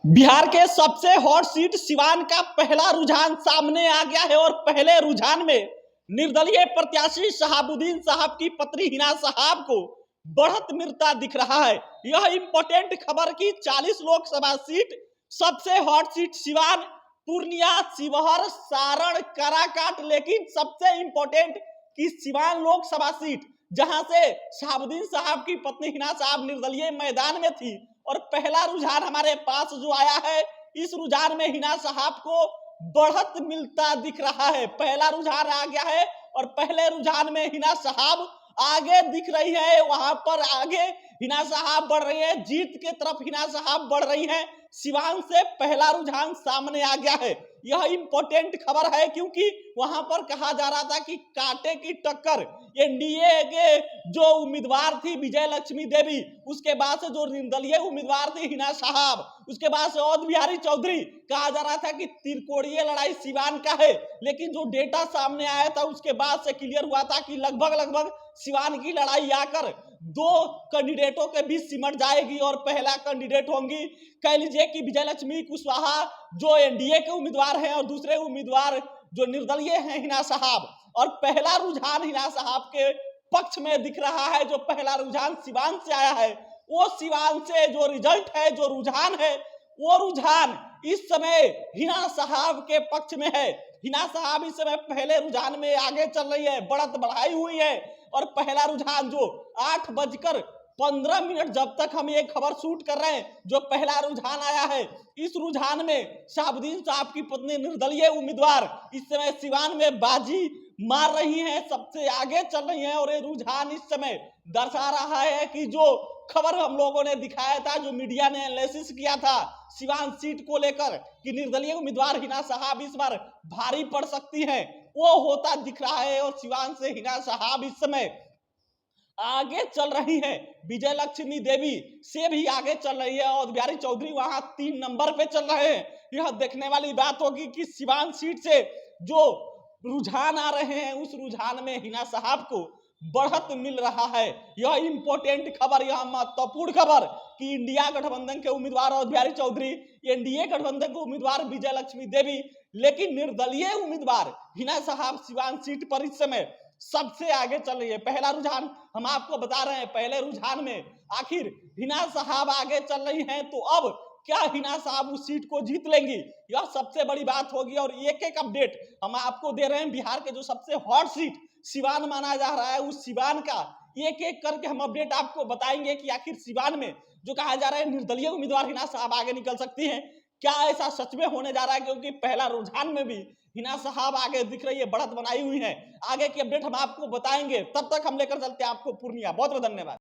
बिहार के सबसे hot seat Siwan का पहला रुझान सामने आ गया है और पहले रुझान में निर्दलीय प्रत्याशी शहाबुद्दीन साहब की पत्नी हिना साहब को बढ़त मिलता दिख रहा है। यह इंपॉर्टेंट खबर की 40 लोकसभा सीट, सबसे हॉट सीट सिवान, पूर्णिया, शिवहर, सारण, काराकाट, लेकिन सबसे इंपॉर्टेंट कि सिवान लोकसभा सीट जहां से शहाबुद्दीन साहब की पत्नी हिना साहब निर्दलीय मैदान में थी और पहला रुझान हमारे पास जो आया है, इस रुझान में हिना साहब को बढ़त मिलता दिख रहा है। पहला रुझान आ गया है और पहले रुझान में हिना साहब आगे दिख रही है। वहां पर आगे हिना साहब बढ़ रही है, जीत के तरफ हिना साहब बढ़ रही हैं। सिवान से पहला रुझान सामने आ गया है। यह इंपॉर्टेंट खबर है क्योंकि वहां पर कहा जा रहा था कि कांटे की टक्कर एनडीए के जो उम्मीदवार थी विजय लक्ष्मी देवी, उसके बाद से जो निर्दलीय उम्मीदवार थी हिना साहब, उसके बाद से अवध बिहारी चौधरी, कहा जा रहा था कि त्रिकोणीय लड़ाई सिवान का है। लेकिन जो डेटा सामने आया था उसके बाद से क्लियर हुआ था कि लगभग सिवान की लड़ाई आकर दो कैंडिडेटों के बीच सिमट जाएगी और पहला कैंडिडेट होंगी, कह लीजिए कि विजय लक्ष्मी कुशवाहा जो एनडीए के उम्मीदवार हैं और दूसरे उम्मीदवार जो निर्दलीय हैं हिना साहब। और पहला रुझान हिना साहब के पक्ष में दिख रहा है। जो पहला रुझान सिवान से आया है, वो सिवान से जो रिजल्ट है, जो रुझान है, वो रुझान इस समय हिना साहब के पक्ष में है। हिना साहब इस समय पहले रुझान में आगे चल रही है, बढ़त बढ़ाई हुई है। और पहला रुझान जो 8:15 जब तक हम ये खबर शूट कर रहे हैं, जो पहला रुझान आया है, इस रुझान में शहाबुद्दीन साहब की पत्नी निर्दलीय उम्मीदवार इस समय सिवान में बाजी मार रही हैं, सबसे आगे चल रही हैं। और ये रुझान इस समय दर्शा रहा है कि जो खबर हम लोगों ने दिखाया था, जो मीडिया ने एनालिसिस किया था सिवान सीट को लेकर कि निर्दलीय उम्मीदवार हिना साहब इस बार भारी पड़ सकती हैं, वो होता दिख रहा है। और सिवान से हिना साहब इस समय आगे चल रही है, विजय लक्ष्मी देवी से भी आगे चल रही है और बिहारी चौधरी वहां 3 नंबर पे चल रहे हैं। यह देखने वाली बात होगी कि सिवान सीट से जो रुझान आ रहे हैं, उस रुझान में हिना साहब को बढ़त मिल रहा है। यह इंपॉर्टेंट खबर, यह महत्वपूर्ण खबर कि इंडिया गठबंधन के उम्मीदवार और बिहारी चौधरी, एनडीए गठबंधन के उम्मीदवार विजय लक्ष्मी देवी, लेकिन निर्दलीय उम्मीदवार हिना साहब सिवान सीट पर इस समय सबसे आगे चल रही है। पहला रुझान हम आपको बता रहे हैं, पहले रुझान में आखिर हिना साहब आगे चल रही हैं, तो अब क्या हिना साहब उस सीट को जीत लेंगी, यह सबसे बड़ी बात होगी। और एक अपडेट हम आपको दे रहे हैं, बिहार के जो सबसे हॉट सीट सिवान माना जा रहा है, उस सिवान का एक करके हम अपडेट आपको बताएंगे कि आखिर सिवान में जो कहा जा रहा है निर्दलीय उम्मीदवार हिना साहब आगे निकल सकती हैं, क्या ऐसा सच में होने जा रहा है, क्योंकि पहला रुझान में भी हिना साहब आगे दिख रही है, बढ़त बनाई हुई है। आगे की अपडेट हम आपको बताएंगे, तब तक हम लेकर चलते हैं आपको पूर्णिया। बहुत बहुत धन्यवाद।